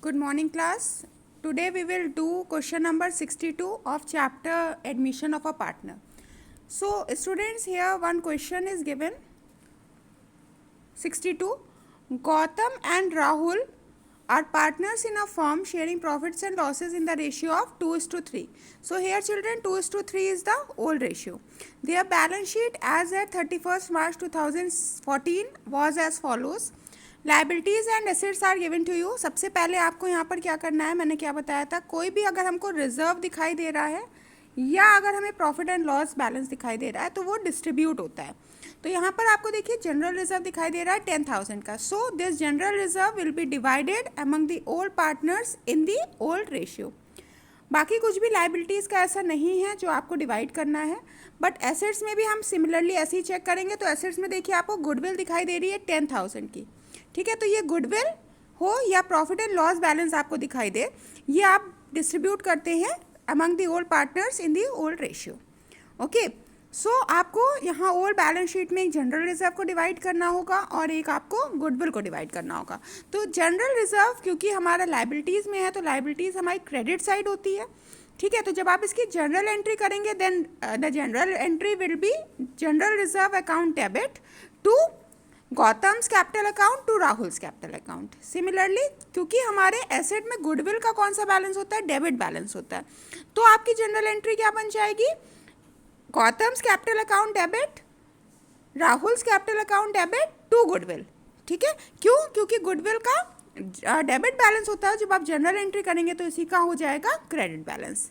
Good morning, class. Today we will do question number 62 of chapter admission of a partner. So, students, here one question is given. 62. Gautam and Rahul are partners in a firm sharing profits and losses in the ratio of 2:3. So, here children 2:3 is the old ratio. Their balance sheet as at 31st March 2014 was as follows. Liabilities and assets are given to you. सबसे पहले आपको यहाँ पर क्या करना है, मैंने क्या बताया था, कोई भी अगर हमको रिजर्व दिखाई दे रहा है या अगर हमें प्रॉफिट एंड लॉस बैलेंस दिखाई दे रहा है तो वो डिस्ट्रीब्यूट होता है. तो यहाँ पर आपको देखिए जनरल रिजर्व दिखाई दे रहा है 10,000 का. So this general reserve will be divided among the old partners in the old ratio. बाकी कुछ भी लाइबिलिटीज़ का ऐसा नहीं है जो आपको डिवाइड करना है. बट एसेट्स में भी हम सिमिलरली ऐसे ही चेक करेंगे. तो एसेट्स में देखिए आपको गुडविल दिखाई दे रही है 10,000 की. ठीक है, तो ये गुडविल हो या प्रॉफिट एंड लॉस बैलेंस आपको दिखाई दे, ये आप डिस्ट्रीब्यूट करते हैं among the old partners in the old ratio. Okay, so आपको यहाँ ओल्ड बैलेंस शीट में एक जनरल रिजर्व को डिवाइड करना होगा और एक आपको गुडविल को डिवाइड करना होगा. तो जनरल रिजर्व क्योंकि हमारा लाइबिलिटीज़ में है तो लाइबिलिटीज़ हमारी क्रेडिट साइड होती है. ठीक है, तो जब आप इसकी जनरल एंट्री करेंगे then the general entry will be general reserve account debit to Gautam's capital account to Rahul's capital account. Similarly क्योंकि हमारे एसेट में गुडविल का कौन सा बैलेंस होता है, डेबिट बैलेंस होता है, तो आपकी जनरल एंट्री क्या बन जाएगी, Gautam's capital account debit Rahul's capital account debit to goodwill. ठीक है, क्यों, क्योंकि गुडविल का डेबिट बैलेंस होता है. जब आप जनरल एंट्री करेंगे तो इसी का हो जाएगा क्रेडिट बैलेंस.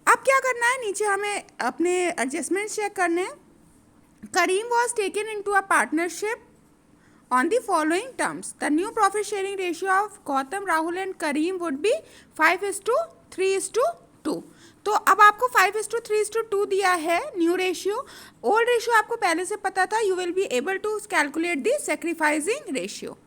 अब क्या करना है, नीचे हमें अपने एडजस्टमेंट्स चेक करने हैं. Kareem was taken into a partnership on the following terms. The new profit sharing ratio of Gautam, Rahul and Kareem would be 5:3:2. तो अब आपको 5:3:2 दिया है न्यू रेशियो. ओल्ड रेशियो आपको पहले से पता था. You will be able to calculate the sacrificing ratio.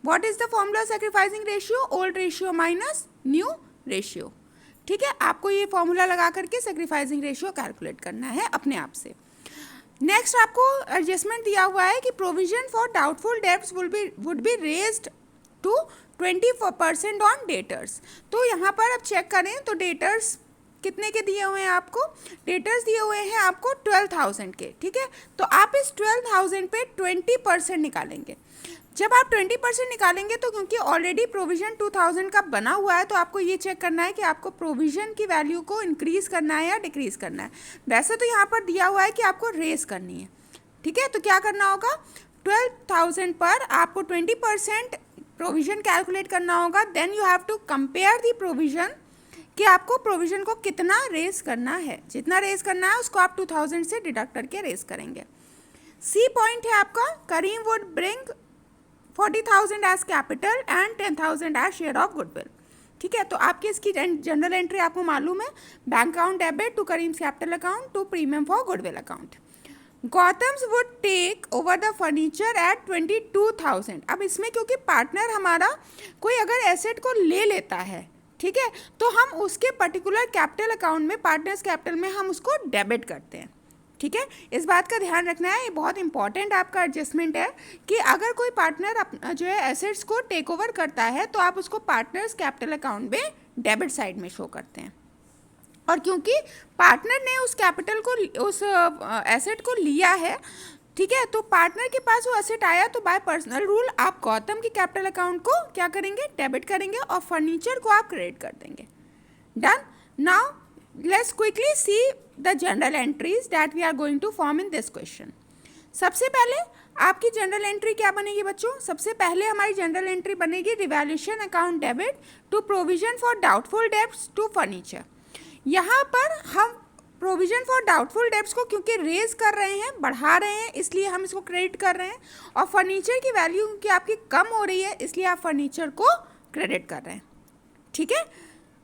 What is the formula sacrificing ratio, old ratio minus new ratio. ठीक है, आपको ये फॉर्मूला लगा करके सेक्रीफाइसिंग रेशियो कैलकुलेट करना है अपने आप से. नेक्स्ट आपको एडजस्टमेंट दिया हुआ है कि provision for doubtful debts would be raised to 20% on debtors. तो यहाँ पर अब चेक करें तो डेटर्स कितने के दिए हुए हैं आपको, डेटर्स दिए हुए हैं आपको 12,000 के. ठीक है, तो आप इस 12,000 पे 20% निकालेंगे. जब आप 20% निकालेंगे तो क्योंकि ऑलरेडी प्रोविज़न 2000 का बना हुआ है तो आपको ये चेक करना है कि आपको प्रोविज़न की वैल्यू को इंक्रीज़ करना है या डिक्रीज़ करना है. वैसे तो यहाँ पर दिया हुआ है कि आपको रेस करनी है. ठीक है, तो क्या करना होगा, 12,000 पर आपको 20% प्रोविज़न कैलकुलेट करना होगा. Then you have to compare the provision कि आपको प्रोविज़न को कितना रेस करना है. जितना रेस करना है उसको आप 2000 से डिडक्ट करके रेस करेंगे. सी पॉइंट है आपका, Karim would bring 40,000 as capital and 10,000 as share of goodwill. ठीक है, तो आपकी इसकी जनरल एंट्री आपको मालूम है, bank account debit to Karim's capital account to premium for goodwill account. Gautam's would take over the furniture at 22,000. अब इसमें क्योंकि पार्टनर हमारा कोई अगर एसेट को ले लेता है, ठीक है, तो हम उसके पर्टिकुलर कैपिटल अकाउंट में, पार्टनर्स कैपिटल में हम उसको डेबिट करते हैं. ठीक है, इस बात का ध्यान रखना है. ये बहुत इंपॉर्टेंट आपका एडजस्टमेंट है कि अगर कोई पार्टनर जो है एसेट्स को टेक ओवर करता है तो आप उसको पार्टनर्स कैपिटल अकाउंट में डेबिट साइड में शो करते हैं. और क्योंकि पार्टनर ने उस कैपिटल को, उस एसेट को लिया है, ठीक है, तो पार्टनर के पास वो एसेट आया तो बाय पर्सनल रूल आप गौतम के कैपिटल अकाउंट को क्या करेंगे, डेबिट करेंगे और फर्नीचर को आप क्रेडिट कर देंगे. Done. Now let's quickly see the general entries that we are going to form in this question. सबसे पहले आपकी जनरल एंट्री क्या बनेगी बच्चों, सबसे पहले हमारी जनरल एंट्री बनेगी revaluation account debit to provision for doubtful debts to furniture. यहाँ पर हम प्रोविजन फॉर डाउटफुल डेब्ट्स को क्योंकि रेज कर रहे हैं, बढ़ा रहे हैं, इसलिए हम इसको क्रेडिट कर रहे हैं. और फर्नीचर की वैल्यू क्योंकि आपकी कम हो रही है इसलिए आप फर्नीचर को क्रेडिट कर रहे हैं. ठीक है,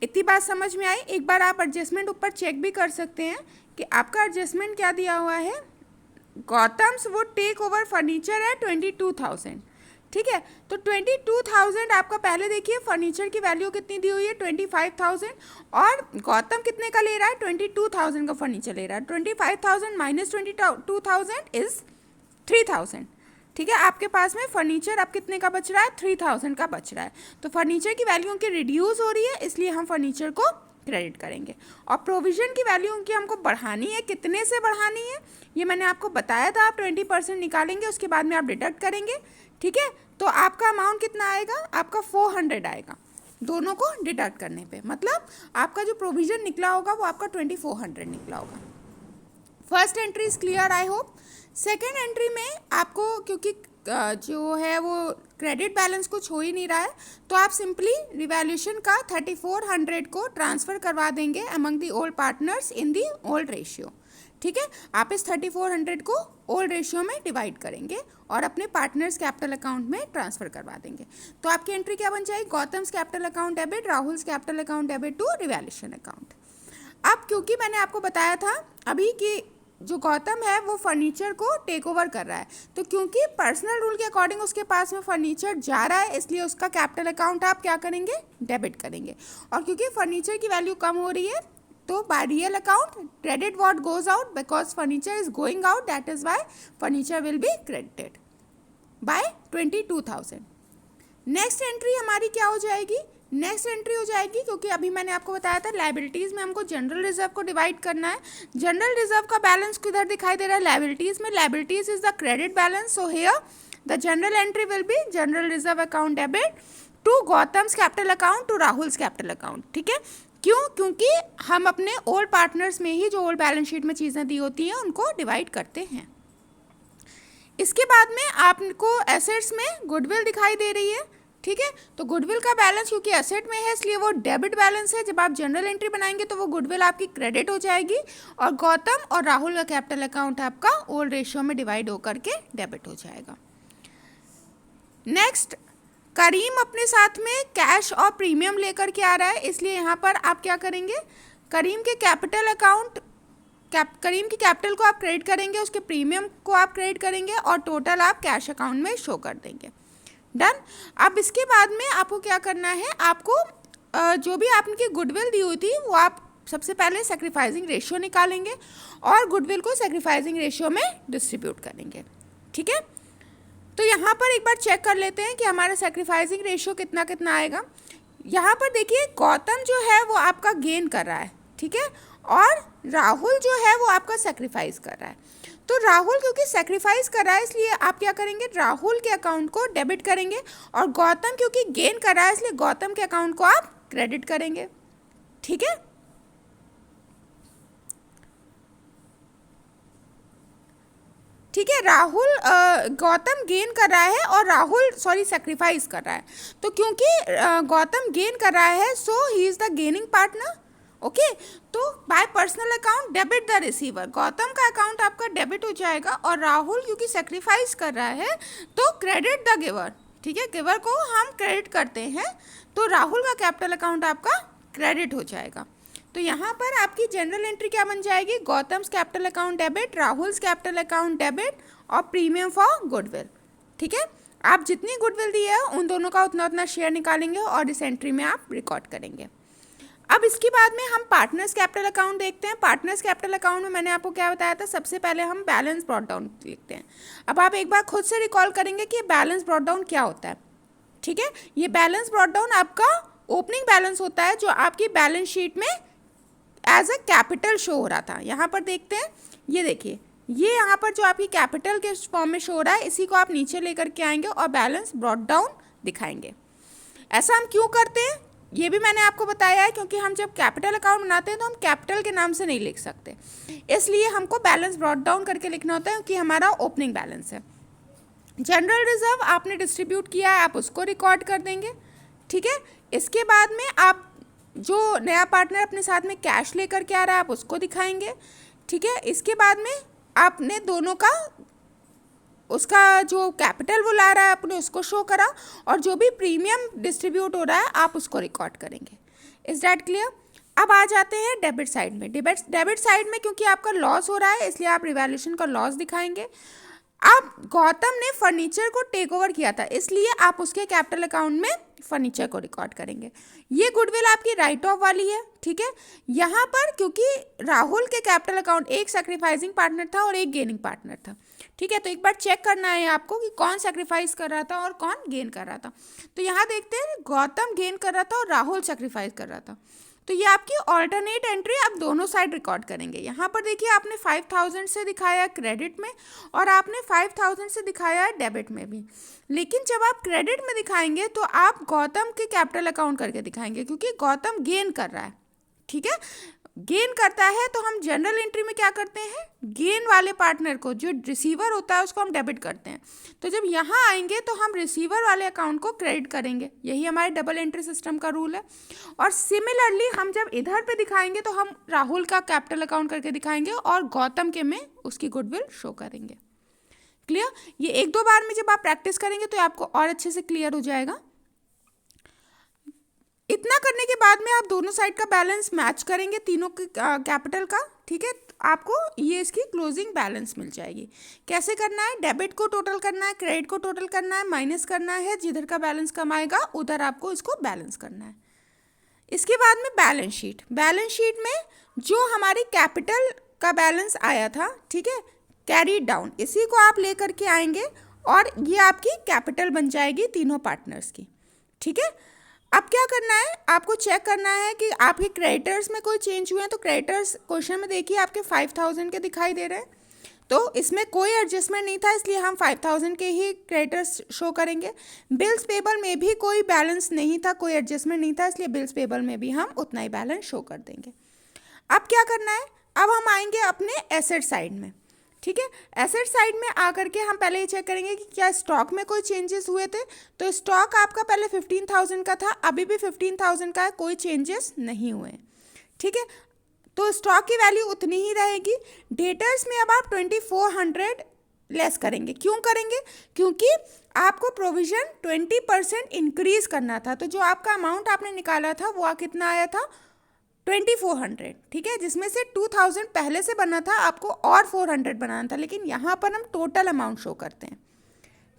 इतनी बात समझ में आई. एक बार आप एडजस्टमेंट ऊपर चेक भी कर सकते हैं कि आपका एडजस्टमेंट क्या दिया हुआ है, Gautam's would take over furniture है 22,000. ठीक है, तो 22,000 आपका पहले देखिए फर्नीचर की वैल्यू कितनी दी हुई है 25,000 और गौतम कितने का ले रहा है 22,000 का फर्नीचर ले रहा है. 25,000 माइनस 22,000 इज 3,000. ठीक है, आपके पास में फर्नीचर अब कितने का बच रहा है, 3000 का बच रहा है। तो फर्नीचर की वैल्यू उनकी रिड्यूस हो रही है, इसलिए हम फर्नीचर को क्रेडिट करेंगे। और प्रोविजन की वैल्यू उनकी हमको बढ़ानी है, कितने से बढ़ानी है ये मैंने आपको बताया था। आप 20% निकालेंगे, उसके बाद में आप डिडक्ट करेंगे। ठीक है, तो आपका अमाउंट कितना आएगा, आपका 400 आएगा दोनों को डिडक्ट करने पे। मतलब आपका जो प्रोविजन निकला होगा वो आपका 2400 निकला होगा। First entry is clear, I hope. Second entry में आपको क्योंकि जो है वो क्रेडिट बैलेंस कुछ हो ही नहीं रहा है, तो आप सिंपली रिवैल्यूएशन का 3400 को ट्रांसफ़र करवा देंगे among the old partners in the old ratio. ठीक है, आप इस 3400 को ओल्ड रेशियो में डिवाइड करेंगे और अपने पार्टनर्स कैपिटल अकाउंट में ट्रांसफ़र करवा देंगे। तो आपकी एंट्री क्या बन जाएगी, Gautam's capital account debit, Rahul's capital account debit to revaluation account. अब क्योंकि मैंने आपको बताया था अभी कि जो गौतम है वो फर्नीचर को टेक ओवर कर रहा है, तो क्योंकि पर्सनल रूल के अकॉर्डिंग उसके पास में फर्नीचर जा रहा है, इसलिए उसका कैपिटल अकाउंट आप क्या करेंगे, डेबिट करेंगे। और क्योंकि फर्नीचर की वैल्यू कम हो रही है, तो by real account credit what goes out because furniture is going out, that is why furniture will be credited by 22,000। Next entry हमारी क्या हो जाएगी, नेक्स्ट एंट्री हो जाएगी, क्योंकि अभी मैंने आपको बताया था लायबिलिटीज़ में हमको जनरल रिजर्व को डिवाइड करना है। जनरल रिजर्व का बैलेंस किधर दिखाई दे रहा है, लायबिलिटीज़ में। Liabilities is the credit balance, so here the general entry will be general reserve account debit to Gautam's capital account to Rahul's capital account. ठीक है, क्यों, क्योंकि हम अपने ओल्ड पार्टनर्स में ही जो ओल्ड बैलेंस शीट में चीज़ें दी होती हैं उनको डिवाइड करते हैं। इसके बाद में आपको एसेट्स में गुडविल दिखाई दे रही है। ठीक है, तो गुडविल का बैलेंस क्योंकि एसेट में है इसलिए वो डेबिट बैलेंस है। जब आप जनरल एंट्री बनाएंगे तो वो गुडविल आपकी क्रेडिट हो जाएगी और गौतम और राहुल का कैपिटल अकाउंट आपका ओल्ड रेशियो में डिवाइड होकर के डेबिट हो जाएगा। नेक्स्ट, करीम अपने साथ में कैश और प्रीमियम लेकर के आ रहा है, इसलिए यहाँ पर आप क्या करेंगे, करीम के कैपिटल अकाउंट करीम की कैपिटल को आप क्रेडिट करेंगे, उसके प्रीमियम को आप क्रेडिट करेंगे और टोटल आप कैश अकाउंट में शो कर देंगे। डन। अब इसके बाद में आपको क्या करना है, आपको जो भी आपकी गुडविल दी हुई थी वो आप सबसे पहले सेक्रीफाइसिंग रेशियो निकालेंगे और गुडविल को सेक्रीफाइसिंग रेशियो में डिस्ट्रीब्यूट करेंगे। ठीक है, तो यहाँ पर एक बार चेक कर लेते हैं कि हमारा सेक्रीफाइसिंग रेशियो कितना कितना आएगा। यहाँ पर देखिए गौतम जो है वो आपका गेन कर रहा है, ठीक है, और राहुल जो है वो आपका सेक्रीफाइस कर रहा है। तो राहुल क्योंकि सेक्रीफाइस कर रहा है इसलिए आप क्या करेंगे, राहुल के अकाउंट को डेबिट करेंगे, और गौतम क्योंकि गेन कर रहा है इसलिए गौतम के अकाउंट को आप क्रेडिट करेंगे। ठीक है, ठीक है, राहुल गौतम गेन कर रहा है और राहुल सेक्रीफाइस कर रहा है। तो क्योंकि गौतम गेन कर रहा है so he is the gaining partner. Okay, तो by personal account debit the receiver, Gautam का अकाउंट आपका डेबिट हो जाएगा और राहुल क्योंकि सेक्रीफाइस कर रहा है तो क्रेडिट द गिवर। ठीक है, गिवर को हम क्रेडिट करते हैं तो राहुल का कैपिटल अकाउंट आपका क्रेडिट हो जाएगा। तो यहाँ पर आपकी जनरल एंट्री क्या बन जाएगी, Gautam's capital account debit, Rahul's capital account debit और प्रीमियम फॉर गुडविल। ठीक है, आप जितनी गुडविल दी है उन दोनों का उतना उतना शेयर निकालेंगे और इस एंट्री में आप रिकॉर्ड करेंगे। अब इसके बाद में हम पार्टनर्स कैपिटल अकाउंट देखते हैं। पार्टनर्स कैपिटल अकाउंट में मैंने आपको क्या बताया था, सबसे पहले हम बैलेंस ब्रॉट डाउन लिखते हैं। अब आप एक बार खुद से रिकॉल करेंगे कि बैलेंस ब्रॉट डाउन क्या होता है। ठीक है, ये बैलेंस ब्रॉट डाउन आपका ओपनिंग बैलेंस होता है जो आपकी बैलेंस शीट में एज अ कैपिटल शो हो रहा था। यहाँ पर देखते हैं, ये देखिए, ये यहाँ पर जो आपकी कैपिटल के फॉर्म में शो हो रहा है इसी को आप नीचे लेकर के आएंगे और बैलेंस ब्रॉट डाउन दिखाएंगे। ऐसा हम क्यों करते हैं ये भी मैंने आपको बताया है, क्योंकि हम जब कैपिटल अकाउंट बनाते हैं तो हम कैपिटल के नाम से नहीं लिख सकते, इसलिए हमको बैलेंस ब्रॉट डाउन करके लिखना होता है क्योंकि हमारा ओपनिंग बैलेंस है। जनरल रिजर्व आपने डिस्ट्रीब्यूट किया है, आप उसको रिकॉर्ड कर देंगे। ठीक है, इसके बाद में आप जो नया पार्टनर अपने साथ में कैश लेकर के आ रहा है आप उसको दिखाएंगे। ठीक है, इसके बाद में आपने दोनों का उसका जो कैपिटल वो ला रहा है आपने उसको शो करा और जो भी प्रीमियम डिस्ट्रीब्यूट हो रहा है आप उसको रिकॉर्ड करेंगे। Is that clear? अब आ जाते हैं डेबिट साइड में। डेबिट साइड में क्योंकि आपका लॉस हो रहा है इसलिए आप रिवैल्यूएशन का लॉस दिखाएंगे। अब गौतम ने फर्नीचर को टेक ओवर किया था, इसलिए आप उसके कैपिटल अकाउंट में फर्नीचर को रिकॉर्ड करेंगे। ये गुडविल आपकी राइट ऑफ वाली है, ठीक है। यहाँ पर क्योंकि राहुल के कैपिटल अकाउंट एक सैक्रिफाइसिंग पार्टनर था और एक गेनिंग पार्टनर था, ठीक है। तो एक बार चेक करना है आपको कि कौन सैक्रिफाइस कर रहा था और कौन गेन कर रहा था। तो यहाँ देखते हैं गौतम गेन कर रहा था और राहुल सैक्रिफाइस कर रहा था। तो ये आपकी ऑल्टरनेट एंट्री आप दोनों साइड रिकॉर्ड करेंगे। यहाँ पर देखिए आपने 5000 से दिखाया है क्रेडिट में और आपने 5000 से दिखाया है डेबिट में भी, लेकिन जब आप क्रेडिट में दिखाएंगे तो आप गौतम के कैपिटल अकाउंट करके दिखाएंगे क्योंकि गौतम गेन कर रहा है, ठीक है। गेन करता है तो हम जनरल एंट्री में क्या करते हैं, गेन वाले पार्टनर को, जो रिसीवर होता है उसको हम डेबिट करते हैं। तो जब यहाँ आएंगे तो हम रिसीवर वाले अकाउंट को क्रेडिट करेंगे, यही हमारे डबल एंट्री सिस्टम का रूल है। और सिमिलरली हम जब इधर पे दिखाएंगे तो हम राहुल का कैपिटल अकाउंट करके दिखाएंगे और गौतम के में उसकी गुडविल शो करेंगे। क्लियर? ये एक दो बार में जब आप प्रैक्टिस करेंगे तो आपको और अच्छे से क्लियर हो जाएगा। इतना करने के बाद में आप दोनों साइड का बैलेंस मैच करेंगे, तीनों के कैपिटल का, ठीक है। आपको ये इसकी क्लोजिंग बैलेंस मिल जाएगी। कैसे करना है, डेबिट को टोटल करना है, क्रेडिट को टोटल करना है, माइनस करना है, जिधर का बैलेंस कम आएगा उधर आपको इसको बैलेंस करना है। इसके बाद में बैलेंस शीट, बैलेंस शीट में जो हमारी कैपिटल का बैलेंस आया था, ठीक है, कैरी डाउन, इसी को आप लेकर के आएंगे और ये आपकी कैपिटल बन जाएगी तीनों पार्टनर्स की, ठीक है। अब क्या करना है, आपको चेक करना है कि आपके क्रेडिटर्स में कोई चेंज हुए हैं। तो क्रेडिटर्स क्वेश्चन में देखिए आपके 5000 के दिखाई दे रहे हैं, तो इसमें कोई एडजस्टमेंट नहीं था इसलिए हम 5000 के ही क्रेडिटर्स शो करेंगे। बिल्स पेबल में भी कोई बैलेंस नहीं था, कोई एडजस्टमेंट नहीं था, इसलिए बिल्स पेबल में भी हम उतना ही बैलेंस शो कर देंगे। अब क्या करना है, अब हम आएंगे अपने एसेट साइड में, ठीक है। एसेट साइड में आकर के हम पहले ये चेक करेंगे कि क्या स्टॉक में कोई चेंजेस हुए थे। तो स्टॉक आपका पहले 15,000 का था, अभी भी 15,000 का है, कोई चेंजेस नहीं हुए, ठीक है। तो स्टॉक की वैल्यू उतनी ही रहेगी। डेटर्स में अब आप 2400 लेस करेंगे। क्यों करेंगे, क्योंकि आपको प्रोविज़न 20% इंक्रीज करना था। तो जो आपका अमाउंट आपने निकाला था वो कितना आया था, 2400, ठीक है, जिसमें से 2000 पहले से बना था, आपको और 400 बनाना था, लेकिन यहाँ पर हम टोटल अमाउंट शो करते हैं।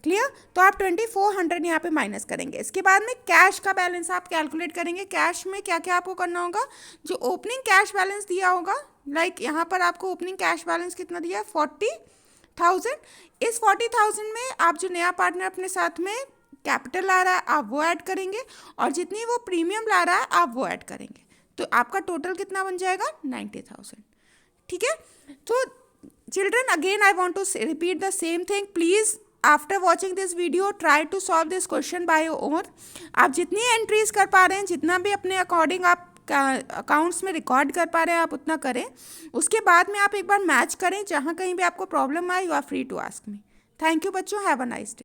क्लियर? तो आप 2400 यहाँ पे माइनस करेंगे। इसके बाद में कैश का बैलेंस आप कैलकुलेट करेंगे। कैश में क्या क्या आपको करना होगा, जो ओपनिंग कैश बैलेंस दिया होगा, लाइक यहाँ पर आपको ओपनिंग कैश बैलेंस कितना दिया है, 40,000। इस 40,000 में आप जो नया पार्टनर अपने साथ में कैपिटल ला रहा है आप वो ऐड करेंगे और जितनी वो प्रीमियम ला रहा है आप वो ऐड करेंगे। तो आपका टोटल कितना बन जाएगा, 90,000, ठीक है। तो children again I want to repeat the same thing, please after watching this video try to solve this question by your own. आप जितनी एंट्रीज कर पा रहे हैं, जितना भी अपने अकॉर्डिंग आप अकाउंट्स में रिकॉर्ड कर पा रहे हैं आप उतना करें। उसके बाद में आप एक बार मैच करें, जहाँ कहीं भी आपको प्रॉब्लम आए you are free to ask me. Thank you बच्चों, हैव अ नाइस डे।